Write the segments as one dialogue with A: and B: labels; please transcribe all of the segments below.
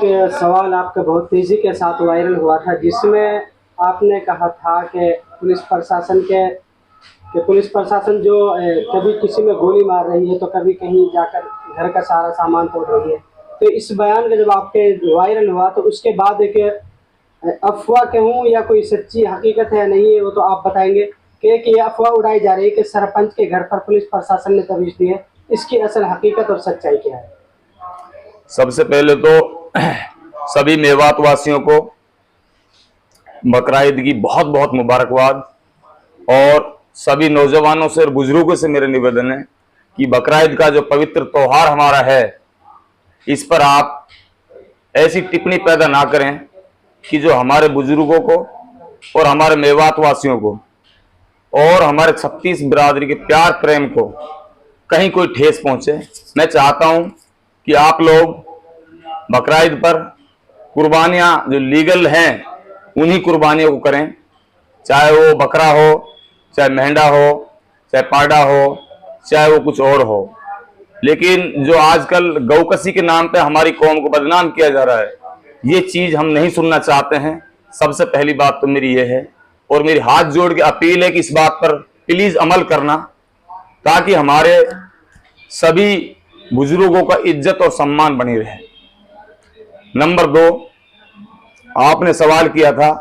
A: सवाल आपका बहुत तेजी के साथ वायरल हुआ था, जिसमें आपने कहा था कि पुलिस प्रशासन जो कभी किसी में गोली मार रही है तो कभी कहीं जाकर घर का सारा सामान तोड़ रही है। तो इस बयान का जब आपके वायरल हुआ तो उसके बाद एक अफवाह कहूँ या कोई सच्ची हकीकत है नहीं है, वो तो आप बताएंगे कि ये अफवाह उड़ाई जा रही है कि सरपंच के घर पर पुलिस प्रशासन ने दबिश दी है। इसकी असल हकीकत और सच्चाई क्या है?
B: सबसे पहले तो सभी मेवात वासियों को बकरा ईद की बहुत बहुत मुबारकबाद। और सभी नौजवानों से और बुजुर्गों से मेरा निवेदन है कि बकरा ईद का जो पवित्र त्योहार हमारा है, इस पर आप ऐसी टिप्पणी पैदा ना करें कि जो हमारे बुजुर्गों को और हमारे मेवात वासियों को और हमारे 36 बिरादरी के प्यार प्रेम को कहीं कोई ठेस पहुंचे। मैं चाहता हूं कि आप लोग बकरा ईद पर कुर्बानियां जो लीगल हैं उन्हीं कुर्बानियों को करें, चाहे वो बकरा हो, चाहे मेंढा हो, चाहे पाडा हो, चाहे वो कुछ और हो। लेकिन जो आजकल गौकसी के नाम पे हमारी कौम को बदनाम किया जा रहा है, ये चीज हम नहीं सुनना चाहते हैं। सबसे पहली बात तो मेरी ये है, और मेरी हाथ जोड़ के अपील है कि इस बात पर प्लीज अमल करना, ताकि हमारे सभी बुजुर्गों का इज्जत और सम्मान बनी रहे। नंबर 2, आपने सवाल किया था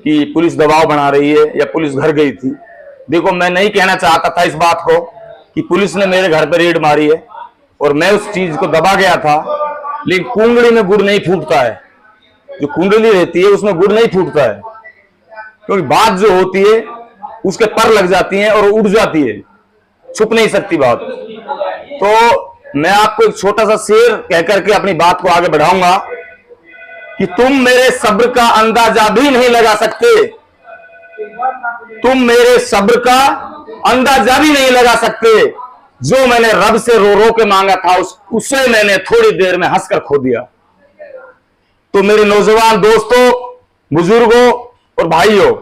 B: कि पुलिस दबाव बना रही है या पुलिस घर गई थी। देखो, मैं नहीं कहना चाहता था इस बात को कि पुलिस ने मेरे घर पर रेड मारी है और मैं उस चीज को दबा गया था, लेकिन कुंडली में गुड़ नहीं फूटता है। जो कुंडली रहती है उसमें गुड़ नहीं फूटता है, क्योंकि बात जो होती है उसके पर लग जाती है और उड़ जाती है, छुप नहीं सकती बात। तो मैं आपको एक छोटा सा शेर कह करके अपनी बात को आगे बढ़ाऊंगा कि तुम मेरे सब्र का अंदाजा भी नहीं लगा सकते, तुम मेरे सब्र का अंदाजा भी नहीं लगा सकते। जो मैंने रब से रो रो के मांगा था उसे मैंने थोड़ी देर में हंसकर खो दिया। तो मेरे नौजवान दोस्तों, बुजुर्गों और भाइयों,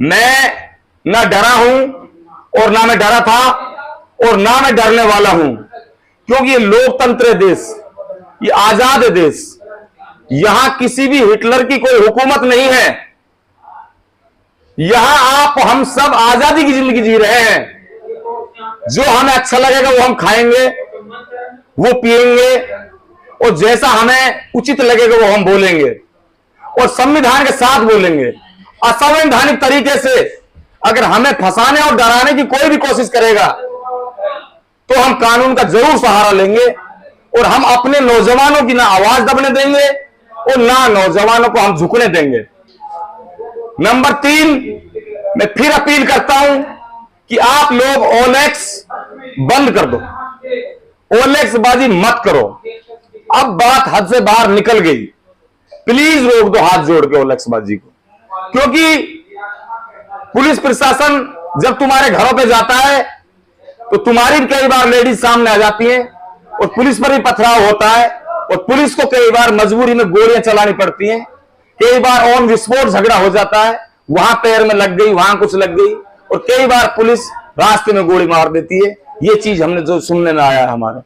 B: मैं ना डरा हूं और ना मैं डरा था और ना मैं डरने वाला हूं, क्योंकि ये लोकतंत्र देश, ये आजाद देश, यहां किसी भी हिटलर की कोई हुकूमत नहीं है। यहां आप हम सब आजादी की जिंदगी जी रहे हैं। जो हमें अच्छा लगेगा वो हम खाएंगे, वो पिएंगे, और जैसा हमें उचित लगेगा वो हम बोलेंगे, और संविधान के साथ बोलेंगे। असंवैधानिक तरीके से अगर हमें फंसाने और डराने की कोई भी कोशिश करेगा तो हम कानून का जरूर सहारा लेंगे, और हम अपने नौजवानों की ना आवाज दबने देंगे और ना नौजवानों को हम झुकने देंगे। नंबर 3, मैं फिर अपील करता हूं कि आप लोग ओलेक्स बंद कर दो, ओलेक्स बाजी मत करो। अब बात हद से बाहर निकल गई, प्लीज रोक दो हाथ जोड़ के ओलेक्स बाजी को। क्योंकि पुलिस प्रशासन जब तुम्हारे घरों पे जाता है तो तुम्हारी भी कई बार लेडीज सामने आ जाती हैं और पुलिस पर भी पथराव होता है, और पुलिस को कई बार मजबूरी में गोलियां चलानी पड़ती हैं। कई बार ऑन विस्फोट झगड़ा हो जाता है, वहां पैर में लग गई, वहां कुछ लग गई, और कई बार पुलिस रास्ते में गोली मार देती है। ये चीज हमने जो सुनने में आया है हमारे,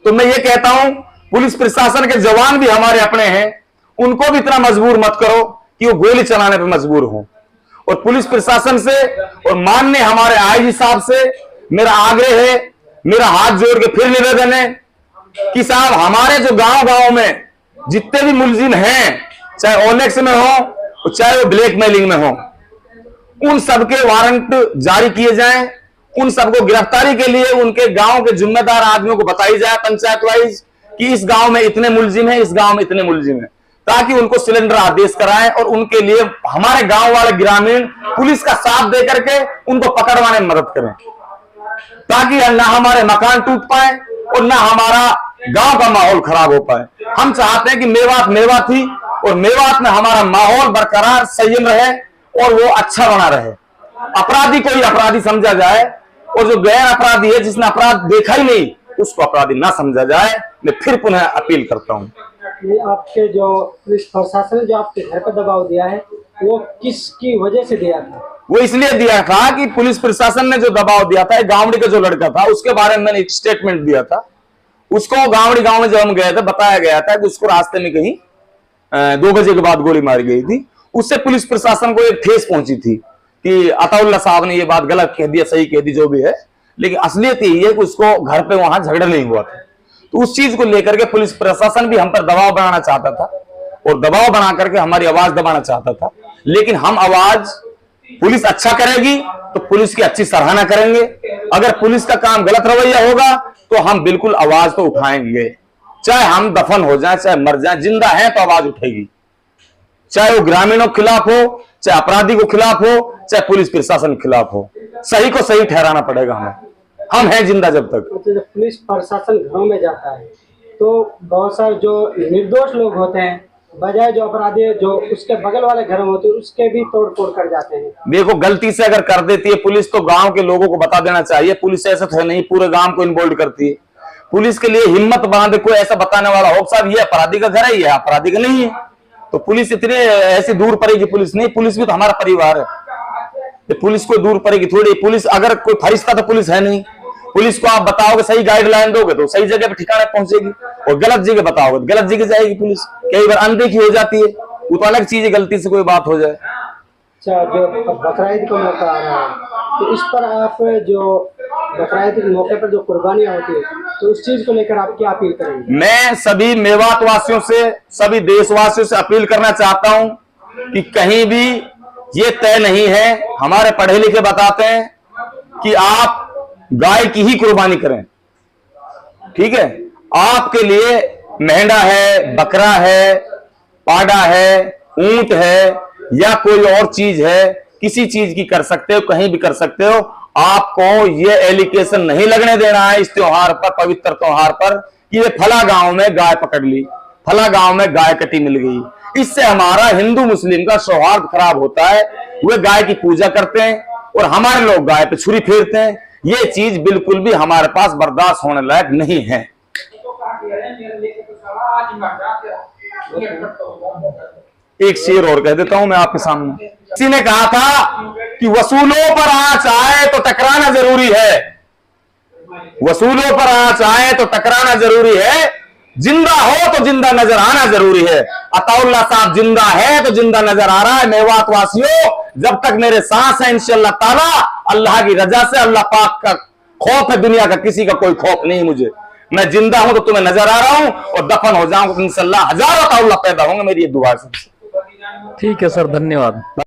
B: तो मैं ये कहता हूं पुलिस प्रशासन के जवान भी हमारे अपने हैं, उनको भी इतना मजबूर मत करो कि वो गोली चलाने पर मजबूर हो। और पुलिस प्रशासन से और माननीय हमारे आईजी साहब से मेरा आग्रह है, मेरा हाथ जोड़ के फिर निवेदन है कि साहब, हमारे जो गांव में जितने भी मुलजिम हैं, चाहे ओलेक्स में हो चाहे वो ब्लैकमेलिंग में हो, उन सबके वारंट जारी किए जाएं, उन सबको गिरफ्तारी के लिए उनके गांव के जिम्मेदार आदमियों को बताई जाए पंचायत वाइज कि इस गांव में इतने मुलजिम हैं, इस गांव में इतने मुलजिम हैं, ताकि उनको सिलेंडर आदेश कराएं और उनके लिए हमारे गांव वाले ग्रामीण पुलिस का साथ दे करके उनको पकड़वाने में मदद करें, ताकि ना हमारे मकान टूट पाए और ना हमारा गांव का माहौल खराब हो पाए। हम चाहते हैं कि मेवात मेवात ही, और मेवात में हमारा माहौल बरकरार संयम रहे और वो अच्छा बना रहे। अपराधी को ही अपराधी समझा जाए, और जो गैर अपराधी है, जिसने अपराध देखा ही नहीं, उसको अपराधी ना समझा जाए। मैं फिर पुनः अपील करता हूं।
A: ये आपके जो पुलिस प्रशासन ने जो आपके घर पर दबाव दिया है, वो किसकी वजह से दिया था?
B: वो इसलिए दिया था कि पुलिस प्रशासन ने जो दबाव दिया था, गांवड़ी का जो लड़का था, उसके बारे में मैंने एक स्टेटमेंट दिया था। उसको गावड़ी गांव में जब हम गए थे बताया गया था कि उसको रास्ते में कहीं 2 बजे के बाद गोली मारी गई थी। उससे पुलिस प्रशासन को एक ठेस पहुंची थी कि अताउल्ला साहब ने ये बात गलत कह दी, सही कह दी, जो भी है, लेकिन असलियत यही है कि उसको घर पे वहां झगड़ा नहीं हुआ था। तो उस चीज को लेकर के पुलिस प्रशासन भी हम पर दबाव बनाना चाहता था और दबाव बना करके हमारी आवाज दबाना चाहता था, लेकिन हम आवाज, पुलिस अच्छा करेगी तो पुलिस की अच्छी सराहना करेंगे, अगर पुलिस का काम गलत रवैया होगा तो हम बिल्कुल आवाज तो उठाएंगे, चाहे हम दफन हो जाए, चाहे मर जाए, जिंदा है तो आवाज उठेगी, चाहे वो ग्रामीणों के खिलाफ हो, चाहे अपराधी को खिलाफ हो, चाहे पुलिस प्रशासन के खिलाफ हो, सही को सही ठहराना पड़ेगा हमें, हम हैं जिंदा जब तक।
A: जब पुलिस प्रशासन घरों में जाता है तो बहुत सारे जो निर्दोष लोग होते हैं, बजाय जो अपराधी जो उसके बगल वाले घर में होते हैं उसके भी तोड़ फोड़ कर जाते हैं।
B: देखो, गलती से अगर कर देती है पुलिस तो गांव के लोगों को बता देना चाहिए, पुलिस ऐसा तो है नहीं पूरे गांव को इन्वॉल्व करती है। पुलिस के लिए हिम्मत बांधे कोई ऐसा बताने वाला हो साहब ये अपराधी का घर है, ये अपराधी का नहीं है, तो पुलिस इतनी ऐसी दूर पड़ेगी, पुलिस नहीं, पुलिस भी तो हमारा परिवार है, पुलिस को दूर पड़ेगी थोड़ी। पुलिस अगर कोई फरिश्ता तो पुलिस है नहीं, पुलिस को आप बताओगे सही गाइडलाइन दोगे तो सही जगह पे ठिकाने पहुंचेगी, और गलत जगह बताओगे तो गलत जगह जाएगी पुलिस, कई बार अनदेखी हो जाती है, वो तो अलग चीज है, गलती से कोई बात हो जाए।
A: अच्छा, जो बकरीद का मौका आ रहा है तो इस पर आप जो बकरीद के मौके पर जो कुर्बानियां होती है तो उस चीज को लेकर आप क्या अपील करेंगे?
B: मैं सभी मेवात वासियों से, सभी देशवासियों से अपील करना चाहता हूं कि कहीं भी ये तय नहीं है, हमारे पढ़े लिखे बताते हैं कि आप गाय की ही कुर्बानी करें, ठीक है, आपके लिए मेंढा है, बकरा है, पाडा है, ऊंट है या कोई और चीज है, किसी चीज की कर सकते हो, कहीं भी कर सकते हो। आपको ये एलिगेशन नहीं लगने देना है इस त्योहार पर, पवित्र त्योहार पर, कि ये फला गांव में गाय पकड़ ली, फला गांव में गाय कटी मिल गई। इससे हमारा हिंदू मुस्लिम का सौहार्द खराब होता है, वे गाय की पूजा करते हैं और हमारे लोग गाय पे छुरी फेरते हैं, ये चीज बिल्कुल भी हमारे पास बर्दाश्त होने लायक नहीं है। एक शेर और कह देता हूं मैं आपके सामने। किसी ने कहा था कि वसूलों पर आंच आए तो टकराना जरूरी है, वसूलों पर आंच आए तो टकराना जरूरी है, जिंदा हो तो जिंदा नजर आना जरूरी है। अताउल्ला साहब जिंदा है तो जिंदा नजर आ रहा है। मेवात वासियों, जब तक मेरे सांस है इंशाअल्लाह ताला, अल्लाह की रजा से, अल्लाह पाक का खौफ है, दुनिया का किसी का कोई खौफ नहीं मुझे। मैं जिंदा हूं तो तुम्हें नजर आ रहा हूं और दफन हो जाऊंगा तो इंशाअल्लाह हजारों अताउल्ला पैदा होंगे, मेरी ये दुआ है।
C: ठीक है सर, धन्यवाद।